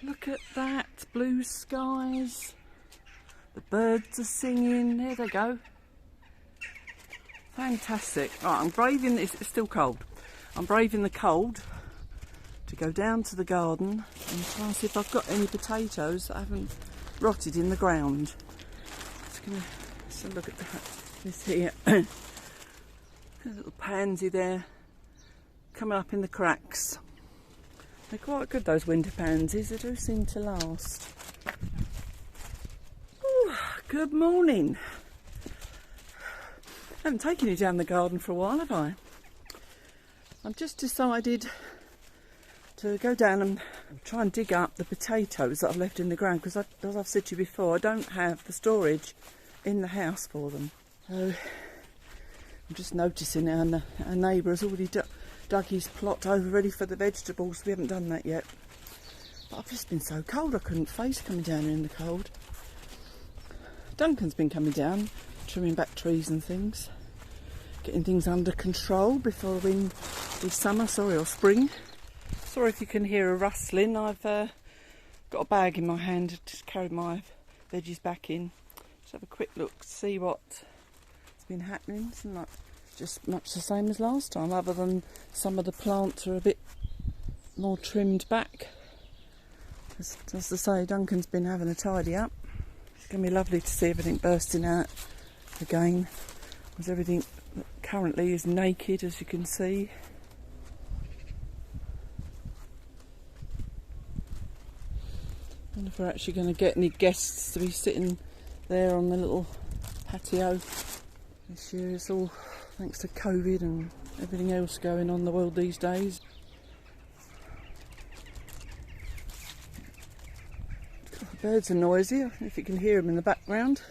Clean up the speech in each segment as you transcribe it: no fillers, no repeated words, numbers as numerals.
Look at that, blue skies. The birds are singing, there they go. Fantastic. Right, I'm braving this, it's still cold. I'm braving the cold to go down to the garden and try and see if I've got any potatoes that haven't rotted in the ground. Just gonna have a look at that. This here. A little pansy there coming up in the cracks. They're quite good, those winter pansies, they do seem to last. Ooh, good morning. I haven't taken you down the garden for a while, have I? I've just decided to go down and try and dig up the potatoes that I've left in the ground, because as I've said to you before, I don't have the storage in the house for them. So I'm just noticing our neighbour has already dug his plot over ready for the vegetables. We haven't done that yet. But I've just been so cold, I couldn't face coming down in the cold. Duncan's been coming down, trimming back trees and things, getting things under control before the summer, or spring. Sorry if you can hear a rustling. I've got a bag in my hand to carry my veggies back in. Just have a quick look, see what's been happening. It's like just much the same as last time, other than some of the plants are a bit more trimmed back. As I say, Duncan's been having a tidy up. It's going to be lovely to see everything bursting out again, because everything currently is naked, as you can see. I wonder if we're actually going to get any guests to be sitting there on the little patio this year. It's all thanks to COVID and everything else going on in the world these days. The birds are noisy, if you can hear them in the background.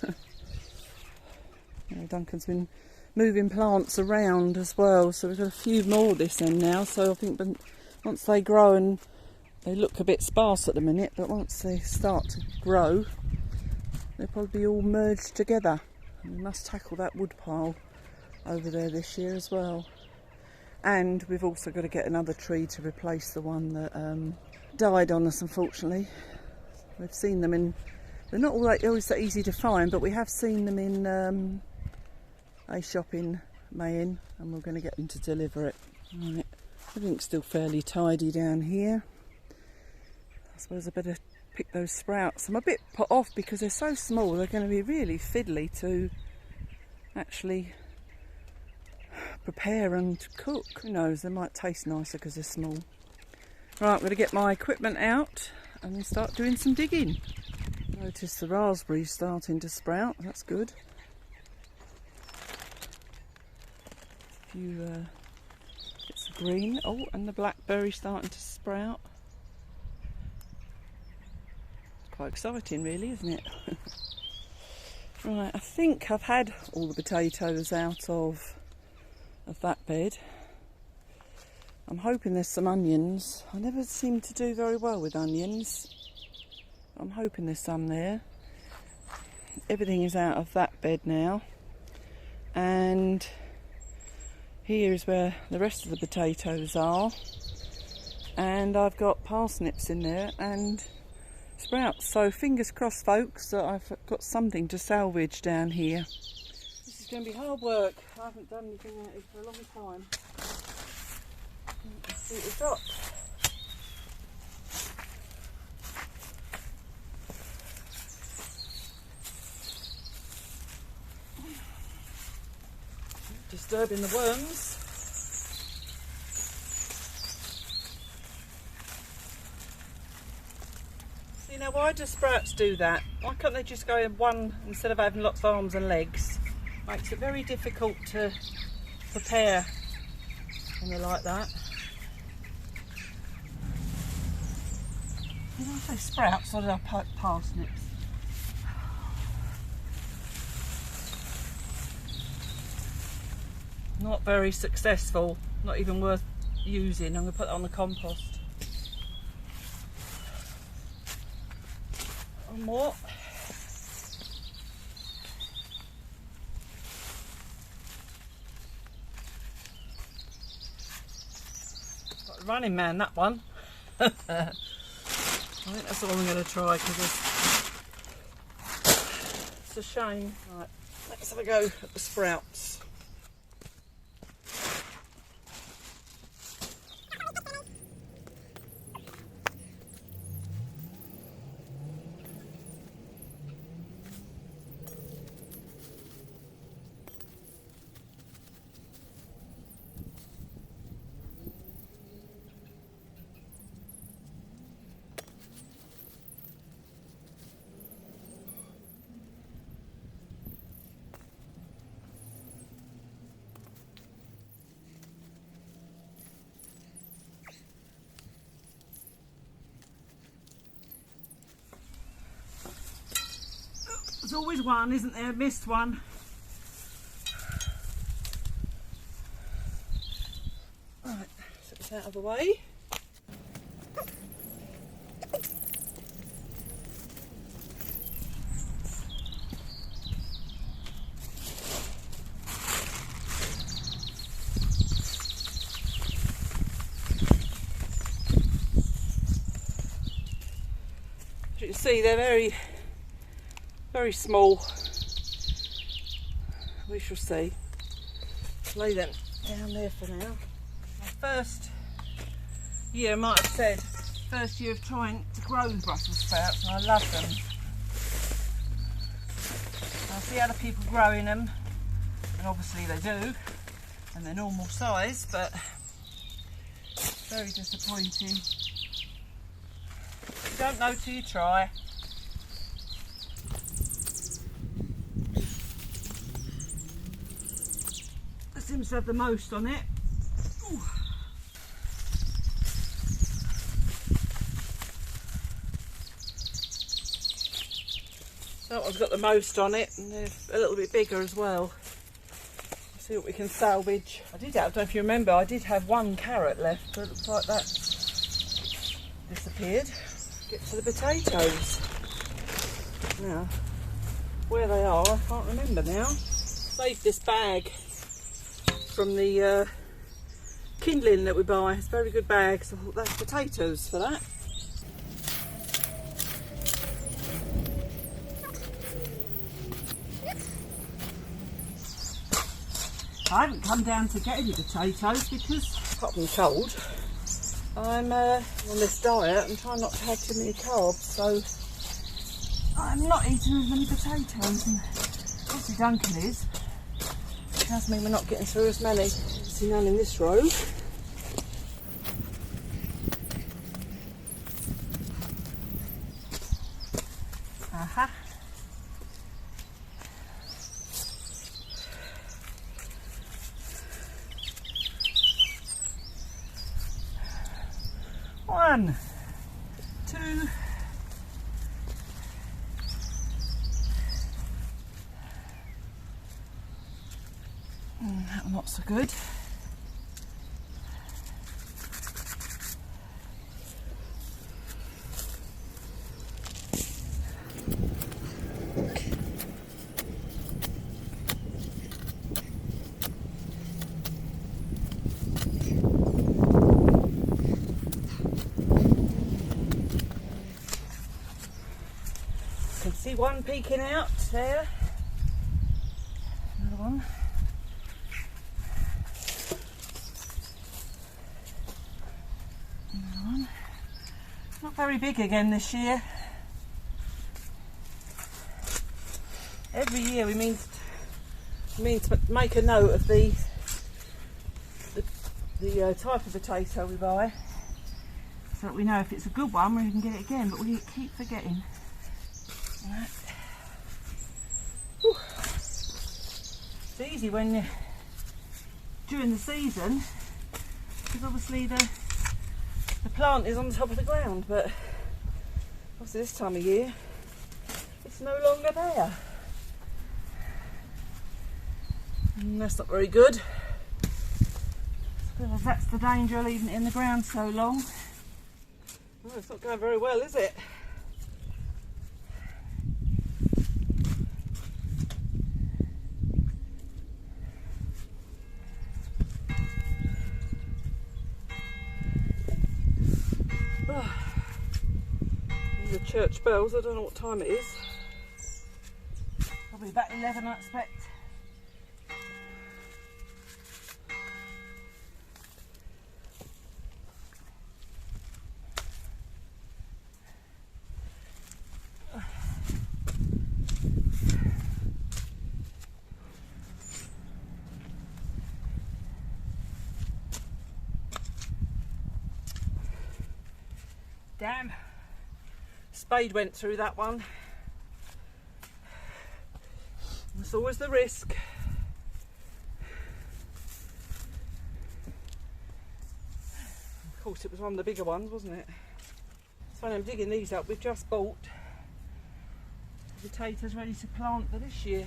Duncan's been moving plants around as well, so we've got a few more this end now. So I think once they grow, and they look a bit sparse at the minute, but once they start to grow, they'll probably be all merged together. And we must tackle that wood pile over there this year as well. And we've also got to get another tree to replace the one that died on us, unfortunately. We've seen them in, they're not always that easy to find, but we have seen them in a shop in Mayen, and we're going to get them to deliver it. Right. Everything's still fairly tidy down here. I suppose I better pick those sprouts. I'm a bit put off because they're so small, they're going to be really fiddly to actually prepare and cook. Who knows, they might taste nicer because they're small. Right, I'm going to get my equipment out and start doing some digging. Notice the raspberries starting to sprout, that's good. A few bits of green. Oh, and the blackberry starting to sprout. Quite exciting really, isn't it? Right, I think I've had all the potatoes out of that bed. I'm hoping there's some onions. I never seem to do very well with onions. I'm hoping there's some there. Everything is out of that bed now. And here is where the rest of the potatoes are. And I've got parsnips in there and sprouts. So fingers crossed, folks, that I've got something to salvage down here. This is going to be hard work. I haven't done anything like this for a long time. Let's see what we've got. Disturbing the worms. See, now why do sprouts do that? Why can't they just go in one instead of having lots of arms and legs? Makes it very difficult to prepare when they're like that. Did I say sprouts or did I put parsnips? Not very successful, not even worth using. I'm going to put that on the compost. One more. Got a running man, that one. I think that's all I'm going to try because it's a shame. Right, let's have a go at the sprouts. There's always one, isn't there? Missed one. Right, set this out of the way. As you can see, they're very small. We shall see. Lay them down there for now. My first year, I might have said, first year of trying to grow Brussels sprouts, and I love them. I see other people growing them, and obviously they do, and they're normal size, but very disappointing. You don't know till you try. Seems to have the most on it. Ooh. That one's got the most on it, and they're a little bit bigger as well. Let's see what we can salvage. I don't know if you remember, I did have one carrot left, but it looks like that disappeared. Get to the potatoes. Now, where they are, I can't remember now. Saved this bag from the kindling that we buy. It's a very good bag, so I thought that's potatoes for that. I haven't come down to get any potatoes because, apart from the cold, I'm on this diet and trying not to have too many carbs, so I'm not eating as many potatoes, and obviously Duncan is. It does mean we're not getting through as many. See, none in this row. Aha. One, two, that not so good. Can see one peeking out there. Another one. Another one. Not very big again this year. Every year we mean to make a note of the type of potato we buy, so that we know if it's a good one we can get it again, but we keep forgetting. Right. It's easy when you're during the season, because obviously the plant is on the top of the ground, but obviously this time of year it's no longer there, and that's not very good. Because that's the danger of leaving it in the ground so long. Oh, it's not going very well, is it? church bells. I don't know what time it is. Probably about 11, I expect. Damn, spade went through that one. There's always the risk. Of course it was one of the bigger ones, wasn't it? It's funny, I'm digging these up. We've just bought potatoes ready to plant for this year.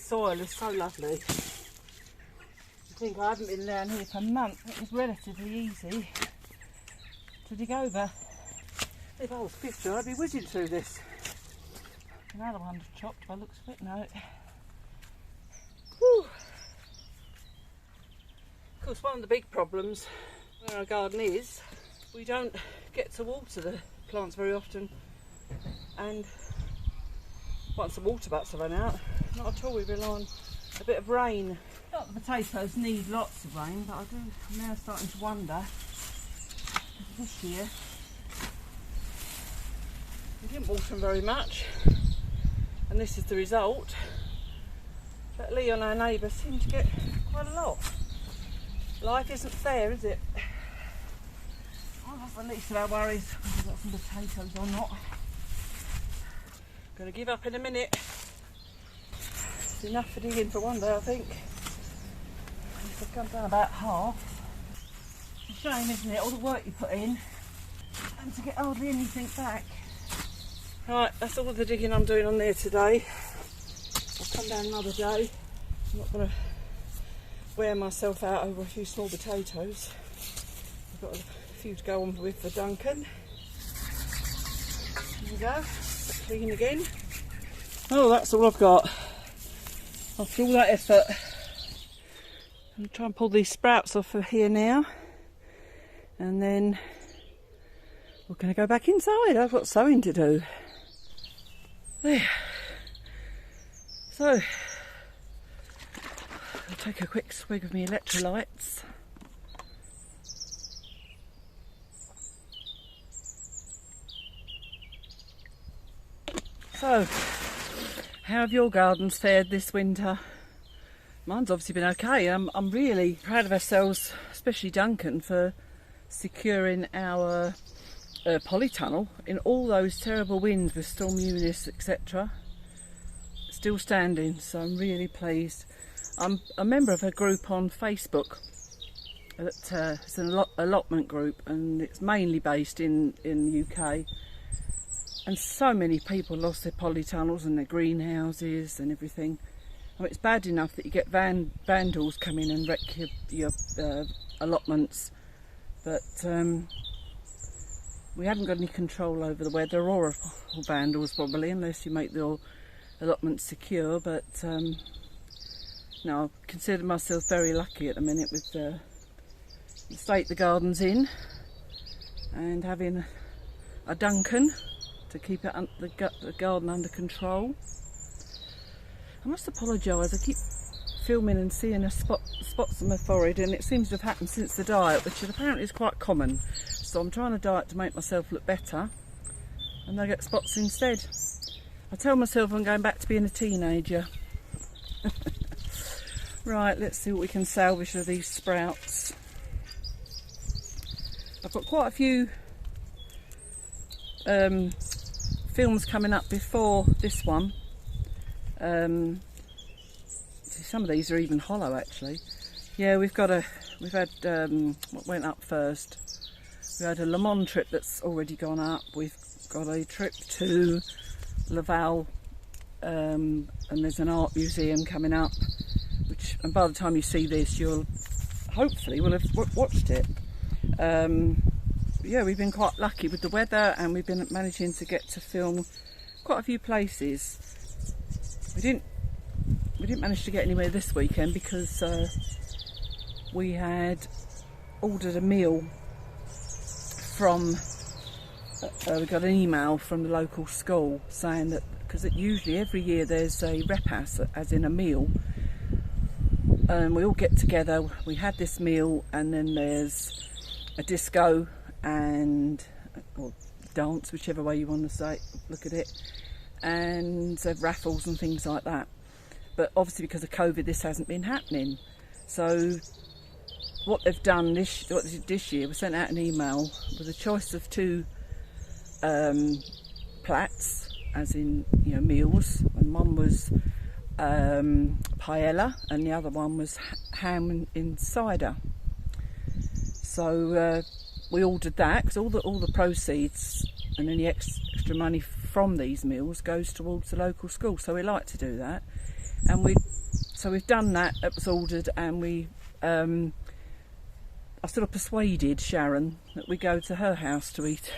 Soil is so lovely. I think I haven't been down here for months. It was relatively easy to dig over. If I was 50, I'd be whizzing through this. Another one's chopped by the looks of it now. Whew. Of course, one of the big problems where our garden is, we don't get to water the plants very often, and once the water butts have run out, not at all, we rely on a bit of rain. Not that the potatoes need lots of rain, but I'm now starting to wonder, this year we didn't water them very much, and this is the result. But Leon, our neighbour, seemed to get quite a lot. Life isn't fair, is it? Well, that's the least of our worries, whether we've got some potatoes or not. Gonna give up in a minute. It's enough for digging for one day, I think. I've come down about half. It's a shame, isn't it? All the work you put in and to get hardly anything back. Right, that's all the digging I'm doing on there today. I'll come down another day. I'm not going to wear myself out over a few small potatoes. I've got a few to go on with for Duncan. There we go. Clean again. Oh, that's all I've got. After all that effort, I'm going to try and pull these sprouts off of here now, and then we're going to go back inside. I've got sewing to do. There. So, I'll take a quick swig of my electrolytes. So, how have your gardens fared this winter? Mine's obviously been okay. I'm really proud of ourselves, especially Duncan, for securing our polytunnel in all those terrible winds with Storm Eunice, etc. Still standing, so I'm really pleased. I'm a member of a group on Facebook. It's an allotment group, and it's mainly based in the UK. And so many people lost their polytunnels and their greenhouses and everything. I mean, it's bad enough that you get vandals come in and wreck your allotments, but we haven't got any control over the weather or vandals probably, unless you make the allotments secure. But no, I consider myself very lucky at the minute with the state the garden's in, and having a Duncan to keep it the garden under control. I must apologise, I keep filming and seeing spots on my forehead, and it seems to have happened since the diet, which apparently is quite common. So I'm trying to diet to make myself look better, and I get spots instead. I tell myself I'm going back to being a teenager. Right, let's see what we can salvage of these sprouts. I've got quite a few films coming up before this one. See, some of these are even hollow actually. Yeah, we've had what went up first. We had a Le Mans trip that's already gone up. We've got a trip to Laval, and there's an art museum coming up, and by the time you see this, you'll hopefully will have watched it. Yeah, we've been quite lucky with the weather, and we've been managing to get to film quite a few places. We didn't manage to get anywhere this weekend because we had ordered a meal from. We got an email from the local school saying that, because usually every year there's a repas, as in a meal, and we all get together. We had this meal, and then there's a disco or dance, whichever way you want to look at it, and raffles and things like that. But obviously because of COVID this hasn't been happening. So what they've done this year, we sent out an email with a choice of 2 plats, as in, you know, meals, and one was paella and the other one was ham in cider. So we ordered that because all the proceeds and any extra money from these meals goes towards the local school, so we like to do that. And we've done that. It was ordered, and I sort of persuaded Sharon that we go to her house to eat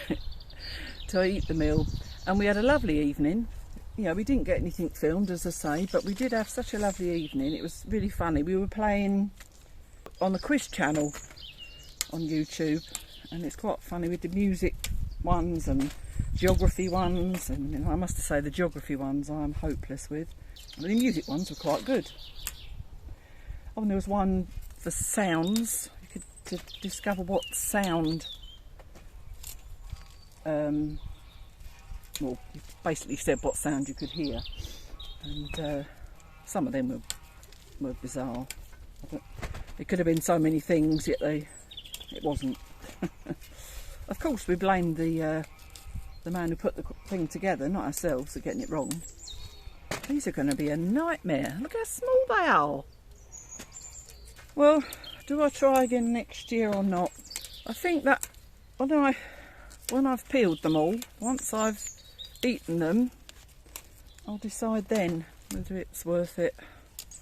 the meal, and we had a lovely evening. You know, we didn't get anything filmed, as I say, but we did have such a lovely evening. It was really funny. We were playing on the quiz channel on YouTube, and it's quite funny with the music ones and geography ones, and you know, I must say the geography ones I'm hopeless with. The music ones were quite good. Oh, and there was one for sounds. You could discover what sound. Well, you basically said what sound you could hear, and some of them were bizarre. It could have been so many things, yet it wasn't. Of course, we blamed the man who put the thing together, not ourselves, for getting it wrong. These are going to be a nightmare. Look how small they are. Well, do I try again next year or not? I think that when I've peeled them all, once I've eaten them, I'll decide then whether it's worth it.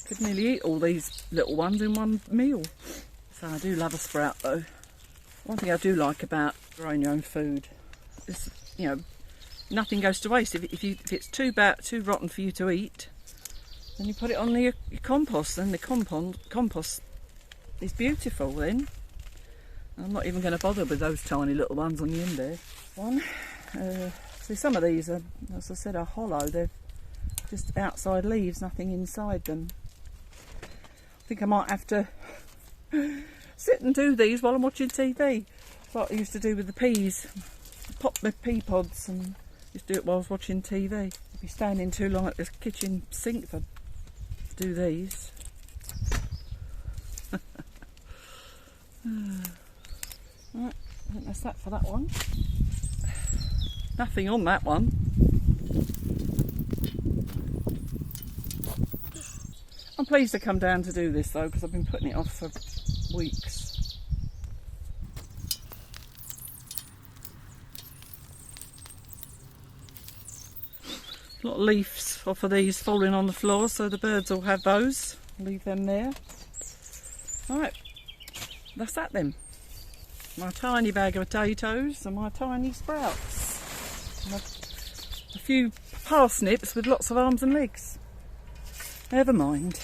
Could nearly eat all these little ones in one meal. So I do love a sprout though. One thing I do like about growing your own food is, you know, nothing goes to waste. If it's too rotten for you to eat, then you put it on your compost, and the compost is beautiful then. I'm not even going to bother with those tiny little ones on the end there. See, some of these are, as I said, are hollow. They're just outside leaves, nothing inside them. I think I might have to sit and do these while I'm watching TV, like I used to do with the peas. Pop my pea pods and just do it while I was watching TV. I'd be standing too long at this kitchen sink if I do these. Right, I think that's that for that one. Nothing on that one. I'm pleased to come down to do this though, because I've been putting it off for weeks. A lot of leaves off of these falling on the floor, so the birds will have those. Leave them there. Right, that's that then. My tiny bag of potatoes and my tiny sprouts. And a few parsnips with lots of arms and legs. Never mind.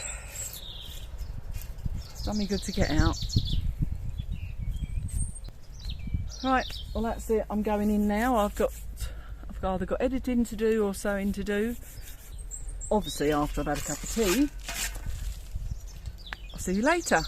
It's done me good to get out. Right, well that's it. I'm going in now. I've either got editing to do or sewing to do. Obviously after I've had a cup of tea. I'll see you later.